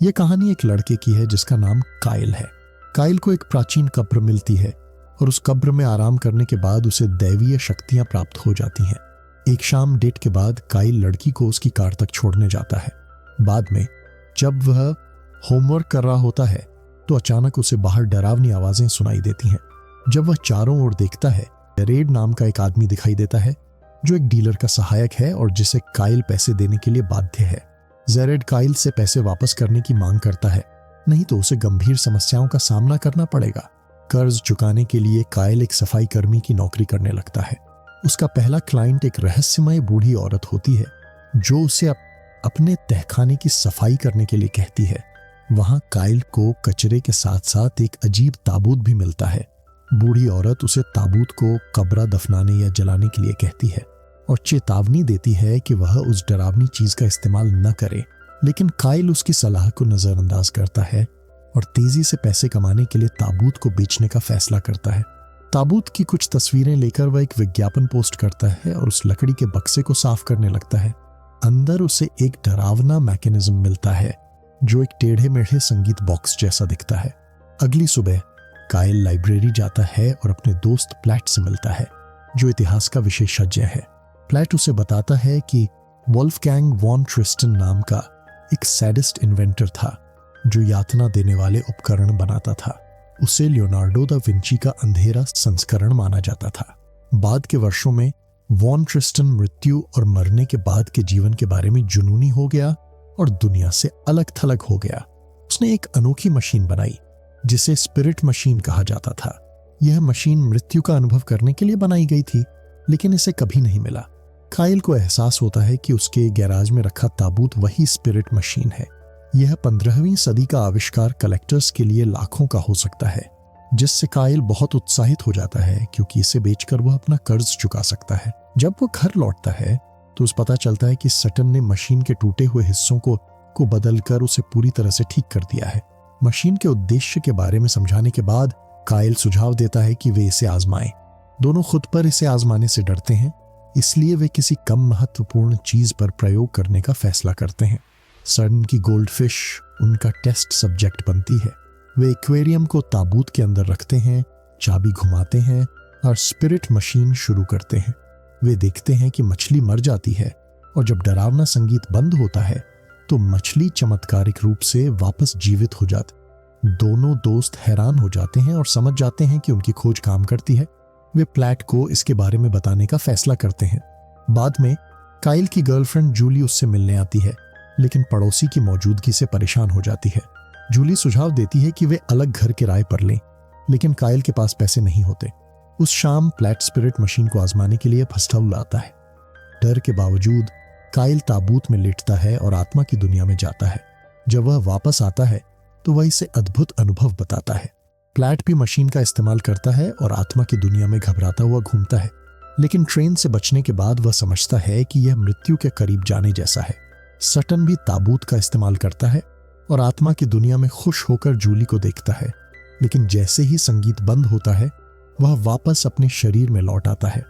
यह कहानी एक लड़के की है जिसका नाम काइल है। काइल को एक प्राचीन कब्र मिलती है और उस कब्र में आराम करने के बाद उसे दैवीय शक्तियां प्राप्त हो जाती हैं। एक शाम डेट के बाद काइल लड़की को उसकी कार तक छोड़ने जाता है। बाद में जब वह होमवर्क कर रहा होता है तो अचानक उसे बाहर डरावनी आवाजें सुनाई देती हैं। जब वह चारों ओर देखता है, रेड नाम का एक आदमी दिखाई देता है जो एक डीलर का सहायक है और जिसे काइल पैसे देने के लिए बाध्य है। जेरेड काइल से पैसे वापस करने की मांग करता है, नहीं तो उसे गंभीर समस्याओं का सामना करना पड़ेगा। कर्ज चुकाने के लिए काइल एक सफाई कर्मी की नौकरी करने लगता है। उसका पहला क्लाइंट एक रहस्यमय बूढ़ी औरत होती है जो उसे अपने तहखाने की सफाई करने के लिए कहती है। वहां काइल को कचरे के साथ साथ एक अजीब ताबूत भी मिलता है। बूढ़ी औरत उसे ताबूत को कब्र दफनाने या जलाने के लिए कहती है और चेतावनी देती है कि वह उस डरावनी चीज का इस्तेमाल न करे, लेकिन काइल उसकी सलाह को नजरअंदाज करता है और तेजी से पैसे कमाने के लिए ताबूत को बेचने का फैसला करता है। ताबूत की कुछ तस्वीरें लेकर वह एक विज्ञापन पोस्ट करता है और उस लकड़ी के बक्से को साफ करने लगता है। अंदर उसे एक डरावना मैकेनिज्म मिलता है जो एक टेढ़े मेढ़े संगीत बॉक्स जैसा दिखता है। अगली सुबह काइल लाइब्रेरी जाता है और अपने दोस्त प्लैट से मिलता है जो इतिहास का विशेषज्ञ है। प्लैट उसे बताता है कि वोल्फगैंग वॉन ट्रिस्टन नाम का एक सैडिस्ट इन्वेंटर था जो यातना देने वाले उपकरण बनाता था। उसे लियोनार्डो दा विंची का अंधेरा संस्करण माना जाता था। बाद के वर्षों में वॉन ट्रिस्टन मृत्यु और मरने के बाद के जीवन के बारे में जुनूनी हो गया और दुनिया से अलग थलग हो गया। उसने एक अनोखी मशीन बनाई जिसे स्पिरिट मशीन कहा जाता था। यह मशीन मृत्यु का अनुभव करने के लिए बनाई गई थी, लेकिन इसे कभी नहीं मिला। काइल को एहसास होता है कि उसके गैराज में रखा ताबूत वही स्पिरिट मशीन है। यह 15वीं सदी का आविष्कार कलेक्टर्स के लिए लाखों का हो सकता है, जिससे काइल बहुत उत्साहित हो जाता है क्योंकि इसे बेचकर वह अपना कर्ज चुका सकता है। जब वह घर लौटता है तो उसे पता चलता है कि सटन ने मशीन के टूटे हुए हिस्सों को बदलकर उसे पूरी तरह से ठीक कर दिया है। मशीन के उद्देश्य के बारे में समझाने के बाद काइल सुझाव देता है कि वे इसे आजमाएं। दोनों खुद पर इसे आजमाने से डरते हैं, इसलिए वे किसी कम महत्वपूर्ण चीज पर प्रयोग करने का फैसला करते हैं। सटन की गोल्डफिश उनका टेस्ट सब्जेक्ट बनती है। वे एक्वेरियम को ताबूत के अंदर रखते हैं, चाबी घुमाते हैं और स्पिरिट मशीन शुरू करते हैं। वे देखते हैं कि मछली मर जाती है और जब डरावना संगीत बंद होता है तो मछली चमत्कारिक रूप से वापस जीवित हो जाती। दोनों दोस्त हैरान हो जाते हैं और समझ जाते हैं कि उनकी खोज काम करती है। वे प्लैट को इसके बारे में बताने का फैसला करते हैं। बाद में काइल की गर्लफ्रेंड जूली उससे मिलने आती है, लेकिन पड़ोसी की मौजूदगी से परेशान हो जाती है। जूली सुझाव देती है कि वे अलग घर किराए पर लें, लेकिन काइल के पास पैसे नहीं होते। उस शाम प्लैट स्पिरिट मशीन को आजमाने के लिए फस्टल आता है। डर के बावजूद काइल ताबूत में लेटता है और आत्मा की दुनिया में जाता है। जब वह वापस आता है तो वह इसे अद्भुत अनुभव बताता है। प्लैट भी मशीन का इस्तेमाल करता है और आत्मा की दुनिया में घबराता हुआ घूमता है, लेकिन ट्रेन से बचने के बाद वह समझता है कि यह मृत्यु के करीब जाने जैसा है। सटन भी ताबूत का इस्तेमाल करता है और आत्मा की दुनिया में खुश होकर जूली को देखता है, लेकिन जैसे ही संगीत बंद होता है वह वापस अपने शरीर में लौट आता है।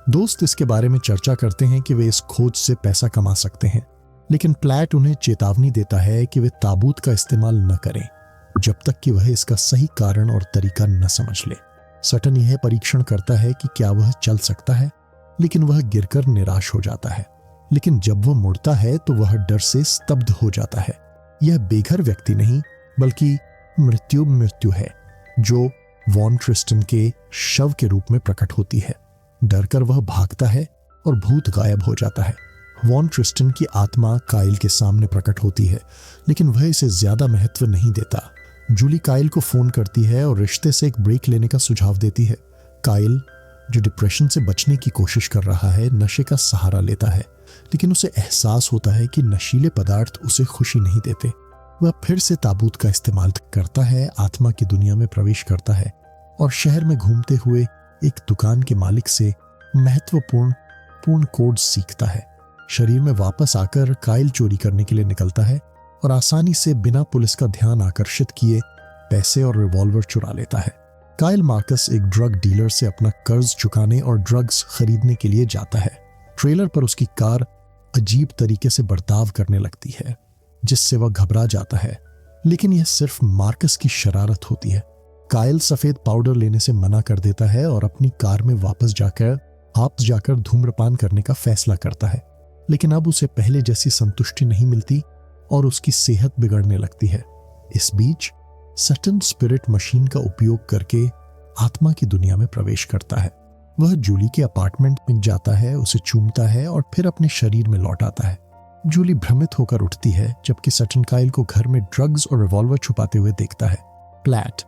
दोस्त इसके बारे में चर्चा करते हैं कि वे इस खोज से पैसा कमा सकते हैं, लेकिन प्लैट उन्हें चेतावनी देता है कि वे ताबूत का इस्तेमाल न करें जब तक कि वह इसका सही कारण और तरीका न समझ ले। सटन यह परीक्षण करता है कि क्या वह चल सकता है, लेकिन वह गिरकर निराश हो जाता है। लेकिन जब वह मुड़ता है तो वह डर से स्तब्ध हो जाता है। यह बेघर व्यक्ति नहीं बल्कि मृत्यु है जो वॉन ट्रिस्टन के शव के रूप में प्रकट होती है। डरकर वह भागता है और भूत गायब हो जाता है। वॉन ट्रिस्टन की आत्मा काइल के सामने प्रकट होती है, लेकिन वह इसे ज्यादा महत्व नहीं देता। जूली काइल को फोन करती है और रिश्ते से एक ब्रेक लेने का सुझाव देती है। काइल, जो डिप्रेशन से बचने की कोशिश कर रहा है, नशे का सहारा लेता है, लेकिन उसे एहसास होता है कि नशीले पदार्थ उसे खुशी नहीं देते। वह फिर से ताबूत का इस्तेमाल करता है, आत्मा की दुनिया में प्रवेश करता है और शहर में घूमते हुए एक दुकान के मालिक से महत्वपूर्ण कोड सीखता है। शरीर में वापस आकर काइल चोरी करने के लिए निकलता है और आसानी से बिना पुलिस का ध्यान आकर्षित किए पैसे और रिवॉल्वर चुरा लेता है। काइल मार्कस एक ड्रग डीलर से अपना कर्ज चुकाने और ड्रग्स खरीदने के लिए जाता है। ट्रेलर पर उसकी कार अजीब तरीके से बर्ताव करने लगती है, जिससे वह घबरा जाता है। लेकिन यह सिर्फ मार्कस की शरारत होती है। काइल सफेद पाउडर लेने से मना कर देता है और अपनी कार में वापस जाकर धूम्रपान करने का फैसला करता है, लेकिन अब उसे पहले जैसी संतुष्टि नहीं मिलती और उसकी सेहत बिगड़ने लगती है। इस बीच सटन स्पिरिट मशीन का उपयोग करके आत्मा की दुनिया में प्रवेश करता है। वह जूली के अपार्टमेंट में जाता है, उसे चूमता है और फिर अपने शरीर में लौट आता है। जूली भ्रमित होकर उठती है, जबकि सटन काइल को घर में ड्रग्स और रिवॉल्वर छुपाते हुए देखता है। प्लैट,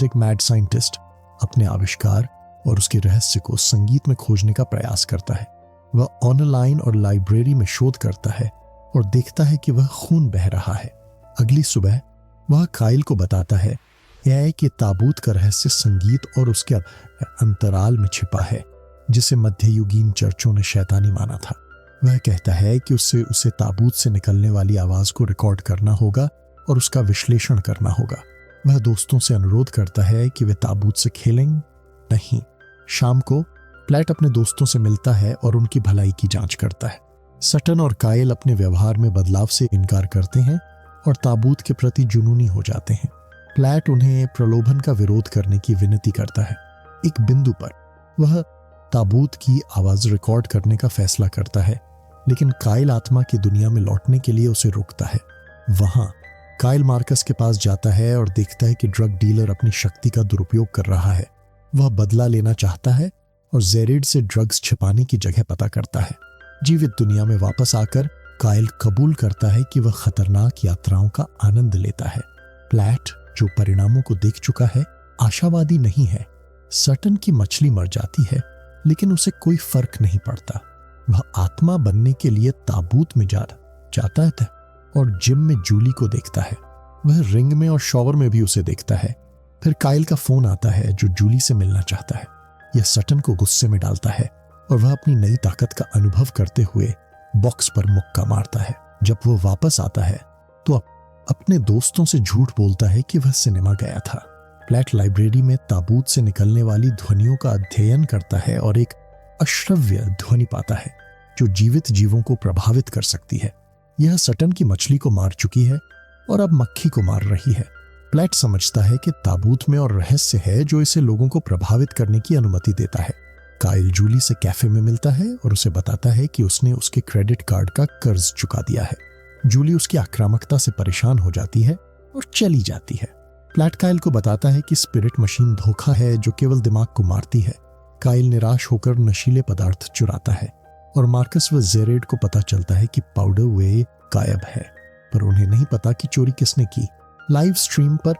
एक मैड साइंटिस्ट, अपने आविष्कार और उसके रहस्य को संगीत में खोजने का प्रयास करता है। वह ऑनलाइन और लाइब्रेरी में शोध करता है और देखता है कि वह खून बह रहा है। अगली सुबह वह काइल को बताता है कि ताबूत का रहस्य संगीत और उसके अंतराल में छिपा है, जिसे मध्ययुगीन चर्चों ने शैतानी माना था। वह कहता है कि उसे ताबूत से निकलने वाली आवाज को रिकॉर्ड करना होगा और उसका विश्लेषण करना होगा। वह दोस्तों से अनुरोध करता है कि वे ताबूत से खेलेंगे नहीं। शाम को प्लैट अपने दोस्तों से मिलता है और उनकी भलाई की जांच करता है। सटन और काइल अपने व्यवहार में बदलाव से इनकार करते हैं और ताबूत के प्रति जुनूनी हो जाते हैं। प्लैट उन्हें प्रलोभन का विरोध करने की विनती करता है। एक बिंदु पर वह ताबूत की आवाज रिकॉर्ड करने का फैसला करता है, लेकिन काइल आत्मा की दुनिया में लौटने के लिए उसे रोकता है। वहां काइल मार्कस के पास जाता है और देखता है कि ड्रग डीलर अपनी शक्ति का दुरुपयोग कर रहा है। वह बदला लेना चाहता है और जेरेड से ड्रग्स छिपाने की जगह पता करता है। जीवित दुनिया में वापस आकर काइल कबूल करता है कि वह खतरनाक यात्राओं का आनंद लेता है। प्लैट, जो परिणामों को देख चुका है, आशावादी नहीं है। सटन की मछली मर जाती है, लेकिन उसे कोई फर्क नहीं पड़ता। वह आत्मा बनने के लिए ताबूत में जाता है और जिम में जूली को देखता है। वह रिंग में और शॉवर में भी उसे देखता है। फिर काइल का फोन आता है, जो जूली से मिलना चाहता है। यह सटन को गुस्से में डालता है और वह अपनी नई ताकत का अनुभव करते हुए बॉक्स पर मुक्का मारता है। जब वह वापस आता है तो अपने दोस्तों से झूठ बोलता है कि वह सिनेमा गया था। प्लैट लाइब्रेरी में ताबूत से निकलने वाली ध्वनियों का अध्ययन करता है और एक अश्रव्य ध्वनि पाता है जो जीवित जीवों को प्रभावित कर सकती है। यह सटन की मछली को मार चुकी है और अब मक्खी को मार रही है। प्लैट समझता है कि ताबूत में और रहस्य है जो इसे लोगों को प्रभावित करने की अनुमति देता है। काइल जूली से कैफे में मिलता है और उसे बताता है कि उसने उसके क्रेडिट कार्ड का कर्ज चुका दिया है। जूली उसकी आक्रामकता से परेशान हो जाती है और चली जाती है। प्लैट काइल को बताता है कि स्पिरिट मशीन धोखा है जो केवल दिमाग को मारती है। काइल निराश होकर नशीले पदार्थ चुराता है और मार्कस व जेरेड को पता चलता है कि पाउडर वे गायब है, पर उन्हें नहीं पता कि चोरी किसने की। लाइव स्ट्रीम पर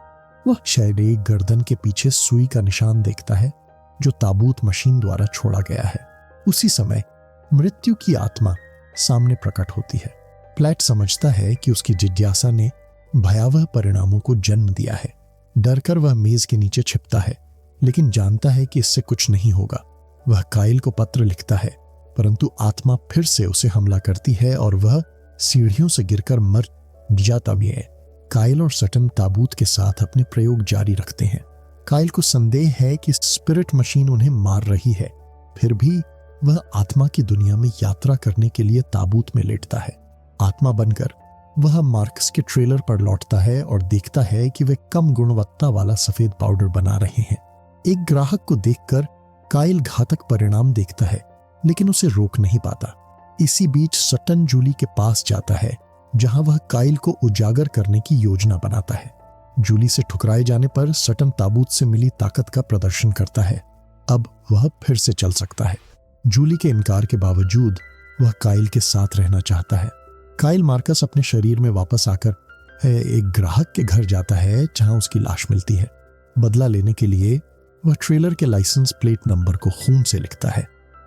वह शायद गर्दन के पीछे सुई का निशान देखता है जो ताबूत मशीन द्वारा छोड़ा गया है। उसी समय मृत्यु की आत्मा सामने प्रकट होती है। प्लैट समझता है कि उसकी जिज्ञासा ने भयावह परिणामों को जन्म दिया है। डरकर वह मेज के नीचे छिपता है, लेकिन जानता है कि इससे कुछ नहीं होगा। वह काइल को पत्र लिखता है, परंतु आत्मा फिर से उसे हमला करती है और वह सीढ़ियों से गिरकर मर जाता भी है। काइल और सटन ताबूत के साथ अपने प्रयोग जारी रखते हैं। काइल को संदेह है कि स्पिरिट मशीन उन्हें मार रही है, फिर भी वह आत्मा की दुनिया में यात्रा करने के लिए ताबूत में लेटता है। आत्मा बनकर वह मार्कस के ट्रेलर पर लौटता है और देखता है कि वे कम गुणवत्ता वाला सफेद पाउडर बना रहे हैं। एक ग्राहक को देखकर काइल घातक परिणाम देखता है, लेकिन उसे रोक नहीं पाता। इसी बीच सटन जूली के पास जाता है, जहां वह काइल को उजागर करने की योजना बनाता है। जूली से ठुकराए जाने पर सटन ताबूत से मिली ताकत का प्रदर्शन करता है। अब वह फिर से चल सकता है। जूली के इनकार के बावजूद वह काइल के साथ रहना चाहता है। काइल मार्कस अपने शरीर में वापस आकर एक ग्राहक के घर जाता है, जहां उसकी लाश मिलती है। बदला लेने के लिए वह ट्रेलर के लाइसेंस प्लेट नंबर को खून से लिखता है।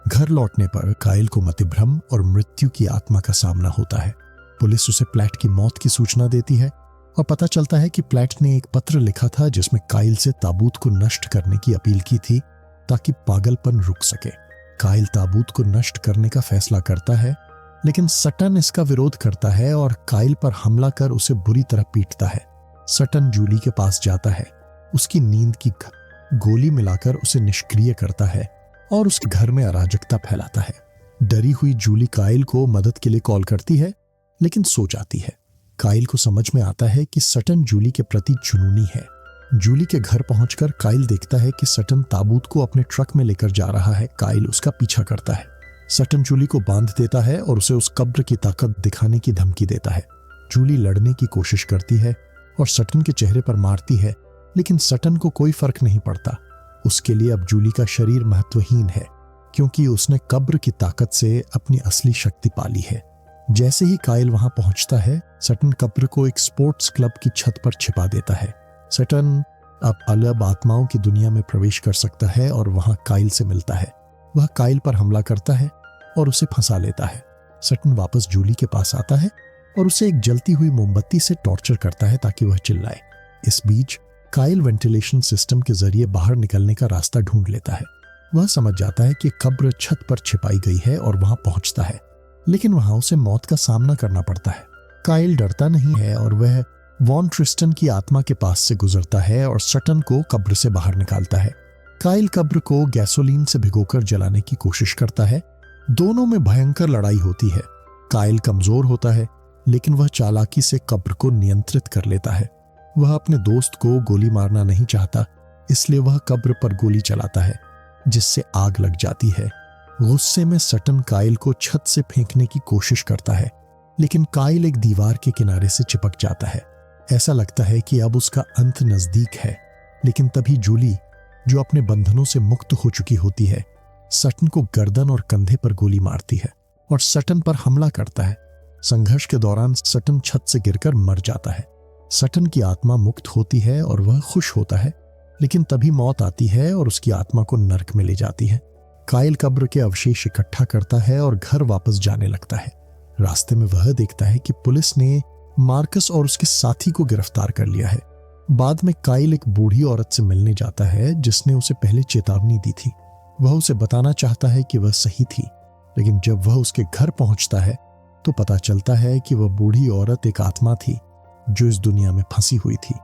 घर लौटने पर काइल को मतिभ्रम और मृत्यु की आत्मा का सामना होता है। पुलिस उसे प्लैट की मौत की सूचना देती है और पता चलता है कि प्लैट ने एक पत्र लिखा था जिसमें काइल से ताबूत को नष्ट करने की अपील की थी ताकि पागलपन रुक सके। काइल ताबूत को नष्ट करने का फैसला करता है, लेकिन सटन इसका विरोध करता है और काइल पर हमला कर उसे बुरी तरह पीटता है। सटन जूली के पास जाता है, उसकी नींद की गोली मिलाकर उसे निष्क्रिय करता है और उसके घर में अराजकता फैलाता है। डरी हुई जूली काइल को मदद के लिए कॉल करती है, लेकिन सो जाती है। काइल को समझ में आता है कि सटन जूली के प्रति जुनूनी है। जूली के घर पहुंचकर काइल देखता है कि सटन ताबूत को अपने ट्रक में लेकर जा रहा है। काइल उसका पीछा करता है। सटन जूली को बांध देता है और उसे उस कब्र की ताकत दिखाने की धमकी देता है। जूली लड़ने की कोशिश करती है और सटन के चेहरे पर मारती है, लेकिन सटन को कोई फर्क नहीं पड़ता। उसके लिए अब जूली का शरीर महत्वहीन है, क्योंकि उसने कब्र की ताकत से अपनी असली शक्ति पाली है। जैसे ही काइल वहां पहुंचता है, सटन कब्र को एक स्पोर्ट्स क्लब की छत पर छिपा देता है। सटन अब अलग आत्माओं की दुनिया में प्रवेश कर सकता है और वहां काइल से मिलता है। वह काइल पर हमला करता है और उसे फंसा लेता है। सटन वापस जूली के पास आता है और उसे एक जलती हुई मोमबत्ती से टॉर्चर करता है ताकि वह चिल्लाए। इस बीच काइल वेंटिलेशन सिस्टम के जरिए बाहर निकलने का रास्ता ढूंढ लेता है। वह समझ जाता है कि कब्र छत पर छिपाई गई है और वहां पहुंचता है, लेकिन वहां उसे मौत का सामना करना पड़ता है। काइल डरता नहीं है और वह वॉन ट्रिस्टन की आत्मा के पास से गुजरता है और सटन को कब्र से बाहर निकालता है। काइल कब्र को गैसोलीन से भिगोकर जलाने की कोशिश करता है। दोनों में भयंकर लड़ाई होती है। काइल कमजोर होता है, लेकिन वह चालाकी से कब्र को नियंत्रित कर लेता है। वह अपने दोस्त को गोली मारना नहीं चाहता, इसलिए वह कब्र पर गोली चलाता है, जिससे आग लग जाती है। गुस्से में सटन काइल को छत से फेंकने की कोशिश करता है, लेकिन काइल एक दीवार के किनारे से चिपक जाता है। ऐसा लगता है कि अब उसका अंत नजदीक है, लेकिन तभी जूली, जो अपने बंधनों से मुक्त हो चुकी होती है, सटन को गर्दन और कंधे पर गोली मारती है और सटन पर हमला करता है। संघर्ष के दौरान सटन छत से गिरकर मर जाता है। सटन की आत्मा मुक्त होती है और वह खुश होता है, लेकिन तभी मौत आती है और उसकी आत्मा को नर्क में ले जाती है। काइल कब्र के अवशेष इकट्ठा करता है और घर वापस जाने लगता है। रास्ते में वह देखता है कि पुलिस ने मार्कस और उसके साथी को गिरफ्तार कर लिया है। बाद में काइल एक बूढ़ी औरत से मिलने जाता है, जिसने उसे पहले चेतावनी दी थी। वह उसे बताना चाहता है कि वह सही थी, लेकिन जब वह उसके घर पहुंचता है तो पता चलता है कि वह बूढ़ी औरत एक आत्मा थी जो इस दुनिया में फंसी हुई थी।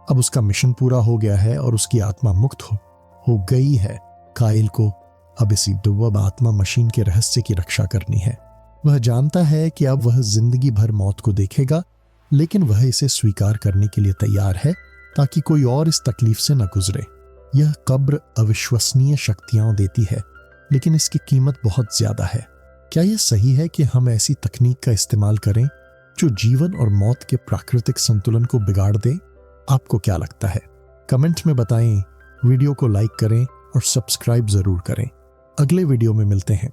अब उसका मिशन पूरा हो गया है और उसकी आत्मा मुक्त हो गई है। काइल को अब इसी दुर्लभ आत्मा मशीन के रहस्य की रक्षा करनी है। वह जानता है कि अब वह जिंदगी भर मौत को देखेगा, लेकिन वह इसे स्वीकार करने के लिए तैयार है ताकि कोई और इस तकलीफ से न गुजरे। यह कब्र अविश्वसनीय शक्तियां देती है, लेकिन इसकी कीमत बहुत ज्यादा है। क्या यह सही है कि हम ऐसी तकनीक का इस्तेमाल करें जो जीवन और मौत के प्राकृतिक संतुलन को बिगाड़ दे? आपको क्या लगता है? कमेंट में बताएं। वीडियो को लाइक करें और सब्सक्राइब जरूर करें। अगले वीडियो में मिलते हैं।